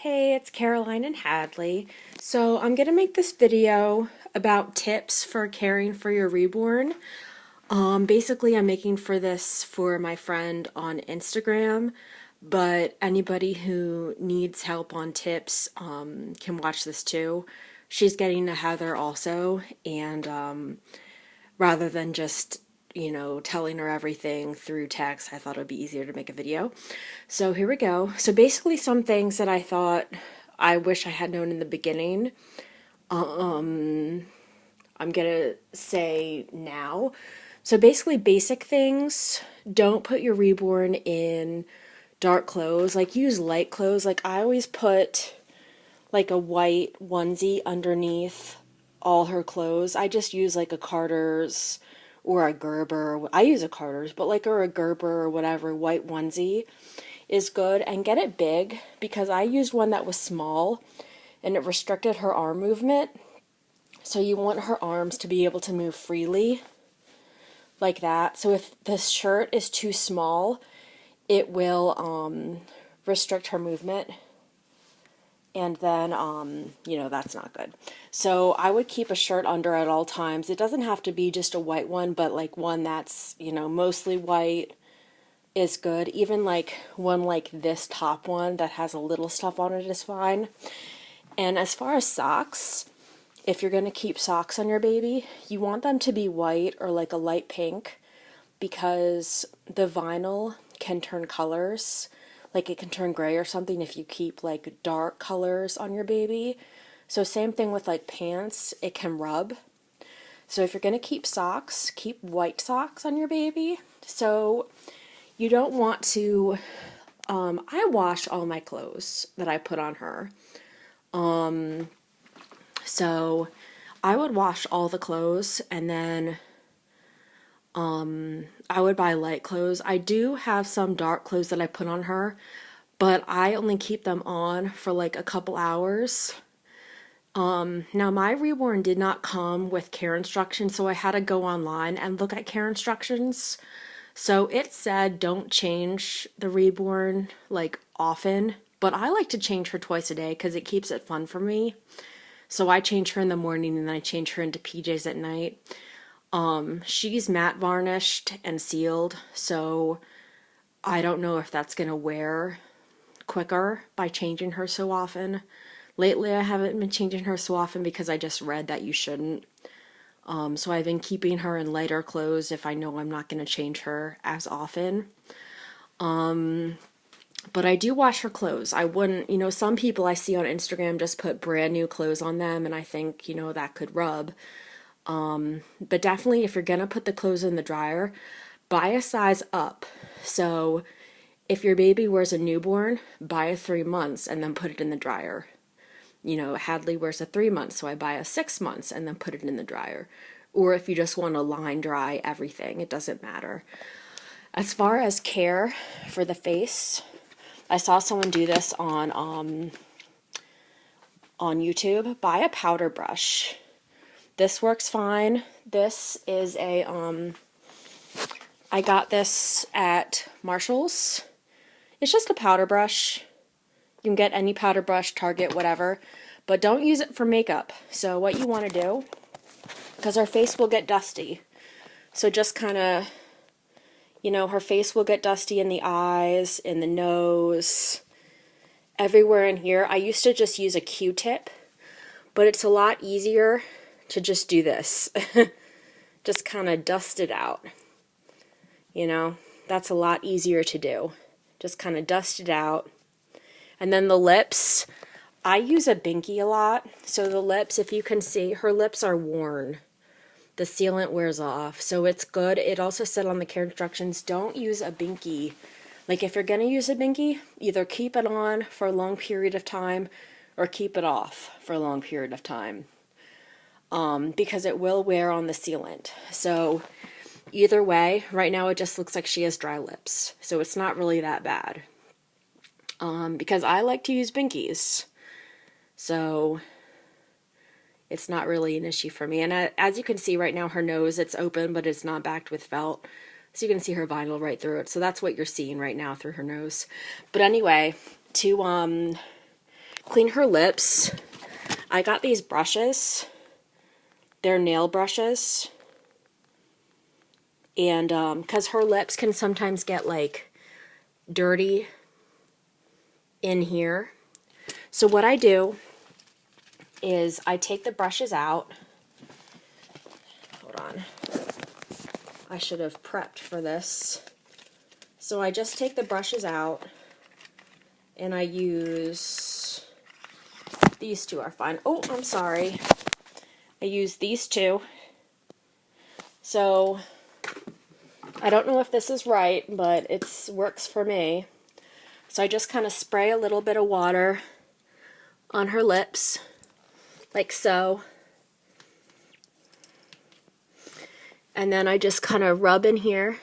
Hey, it's Caroline and Hadley. So I'm going to make this video about tips for caring for your reborn. Basically, I'm making this for my friend on Instagram, but anybody who needs help on tips can watch this too. She's getting a Heather also, and rather than just telling her everything through text, I thought it would be easier to make a video. So here we go. So basically some things that I thought I wish I had known in the beginning, I'm gonna say now. So basically basic things, don't put your reborn in dark clothes, like use light clothes. Like I always put like a white onesie underneath all her clothes. I just use like a Carter's or a Gerber. I use a Carter's, but like or a Gerber or whatever white onesie is good, and get it big because I used one that was small and it restricted her arm movement. So you want her arms to be able to move freely like that. So if this shirt is too small, it will restrict her movement. And then, that's not good. So I would keep a shirt under at all times. It doesn't have to be just a white one, but like one that's, mostly white is good. Even like one like this top one that has a little stuff on it is fine. And as far as socks, if you're going to keep socks on your baby, you want them to be white or like a light pink because the vinyl can turn colors. Like it can turn gray or something if you keep like dark colors on your baby. So same thing with like pants, it can rub. So if you're going to keep socks, keep white socks on your baby. So you don't want to, I wash all my clothes that I put on her. So I would wash all the clothes and then I would buy light clothes. I do have some dark clothes that I put on her, but I only keep them on for like a couple hours. Now my reborn did not come with care instructions, so I had to go online and look at care instructions. So it said don't change the reborn like often, but I like to change her twice a day because it keeps it fun for me. So I change her in the morning and then I change her into PJs at night. She's matte varnished and sealed, so I don't know if that's gonna wear quicker by changing her so often. Lately I haven't been changing her so often because I just read that you shouldn't. So I've been keeping her in lighter clothes if I know I'm not gonna change her as often. But I do wash her clothes. I wouldn't, some people I see on Instagram just put brand new clothes on them and I think, that could rub. But definitely if you're gonna put the clothes in the dryer, buy a size up. So if your baby wears a newborn, buy a 3 months and then put it in the dryer. Hadley wears a 3 months, so I buy a 6 months and then put it in the dryer. Or if you just want to line dry everything, it doesn't matter. As far as care for the face, I saw someone do this on YouTube. Buy a powder brush. This works fine. This is a, I got this at Marshall's. It's just a powder brush. You can get any powder brush, Target, whatever, but don't use it for makeup. So what you want to do, because her face will get dusty, so just kind of, her face will get dusty in the eyes, in the nose, everywhere in here. I used to just use a Q-tip, but it's a lot easier to just do this. Just kind of dust it out. That's a lot easier to do. Just kind of dust it out. And then the lips, I use a binky a lot. So the lips, if you can see, her lips are worn. The sealant wears off, so it's good. It also said on the care instructions, don't use a binky. Like if you're going to use a binky, either keep it on for a long period of time or keep it off for a long period of time. Because it will wear on the sealant. So either way, right now it just looks like she has dry lips. So it's not really that bad. Because I like to use binkies. So it's not really an issue for me. And as you can see right now, her nose, it's open, but it's not backed with felt. So you can see her vinyl right through it. So that's what you're seeing right now through her nose. But anyway, to clean her lips. I got these brushes. They're nail brushes. And because her lips can sometimes get like dirty in here. So what I do is I take the brushes out. Hold on. I should have prepped for this. So I just take the brushes out and I use, these two are fine. Oh, I'm sorry. I use these two. So I don't know if this is right, but it works for me. So I just kind of spray a little bit of water on her lips, like so. And then I just kind of rub in here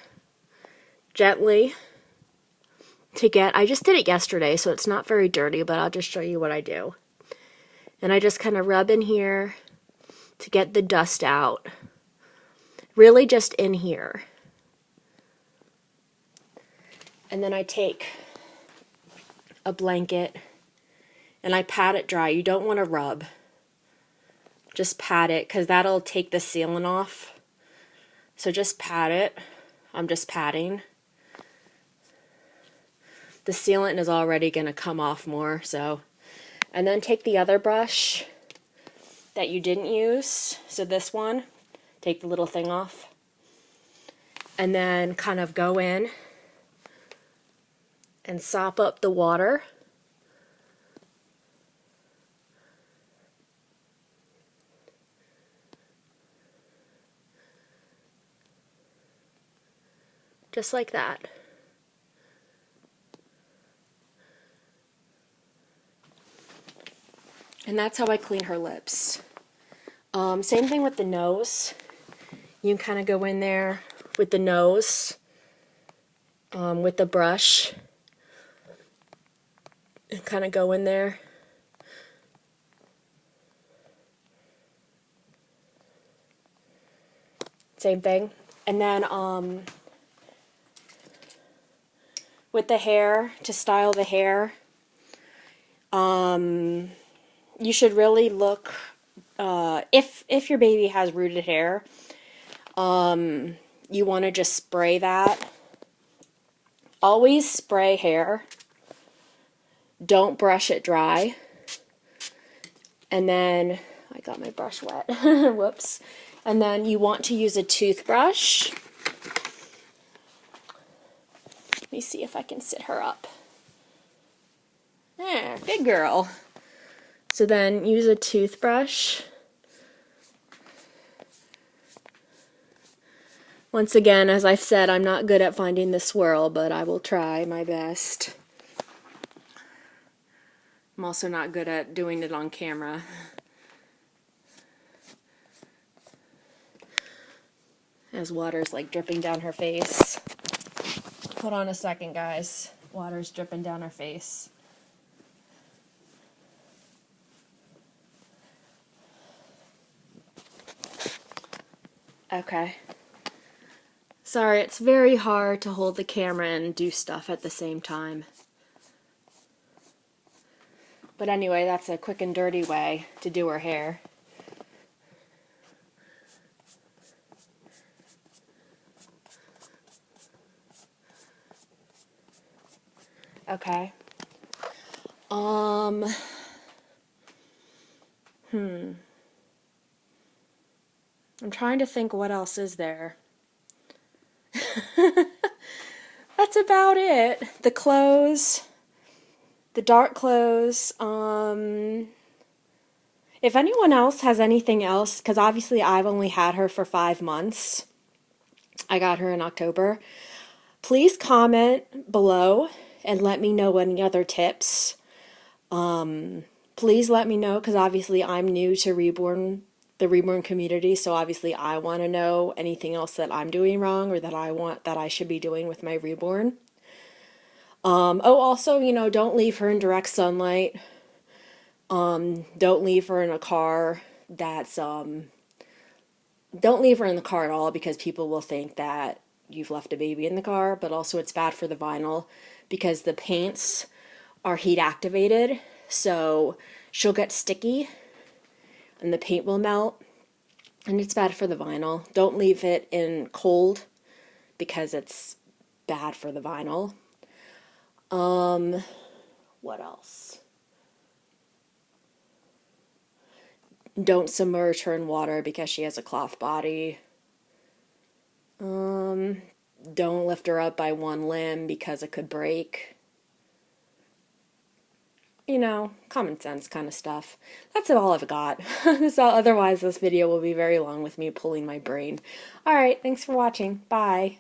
gently to get, I just did it yesterday, so it's not very dirty, but I'll just show you what I do. And I just kind of rub in here to get the dust out. Really just in here. And then I take a blanket and I pat it dry. You don't want to rub. Just pat it, because that'll take the sealant off. So just pat it. I'm just patting. The sealant is already going to come off more, so. And then take the other brush that you didn't use. So this one, take the little thing off. And then kind of go in and sop up the water. Just like that. And that's how I clean her lips. Same thing with the nose. You can kind of go in there with the nose, with the brush, and kind of go in there. Same thing. And then with the hair, to style the hair, you should really look, if your baby has rooted hair, you want to just spray that. Always spray hair. Don't brush it dry. And then, I got my brush wet, whoops. And then you want to use a toothbrush. Let me see if I can sit her up. There, good girl. So then use a toothbrush. Once again, as I've said, I'm not good at finding the swirl, but I will try my best. I'm also not good at doing it on camera. As water's like dripping down her face. Hold on a second, guys. Water's dripping down her face. Okay. Sorry, it's very hard to hold the camera and do stuff at the same time. But anyway, that's a quick and dirty way to do her hair. Okay. I'm trying to think what else is there. That's about it. The clothes, the dark clothes. If anyone else has anything else, because obviously I've only had her for 5 months. I got her in October. Please comment below and let me know any other tips. Please let me know, because obviously I'm new to Reborn, the Reborn community, so obviously I want to know anything else that I'm doing wrong or that I should be doing with my Reborn. Oh, also, you know, don't leave her in direct sunlight. Don't leave her in a car that's, don't leave her in the car at all, because people will think that you've left a baby in the car, but also it's bad for the vinyl because the paints are heat activated. So she'll get sticky and the paint will melt, and it's bad for the vinyl. Don't leave it in cold because it's bad for the vinyl. What else? Don't submerge her in water because she has a cloth body. Don't lift her up by one limb because it could break. You know, common sense kind of stuff. That's all I've got. So otherwise, this video will be very long with me pulling my brain. All right, thanks for watching. Bye.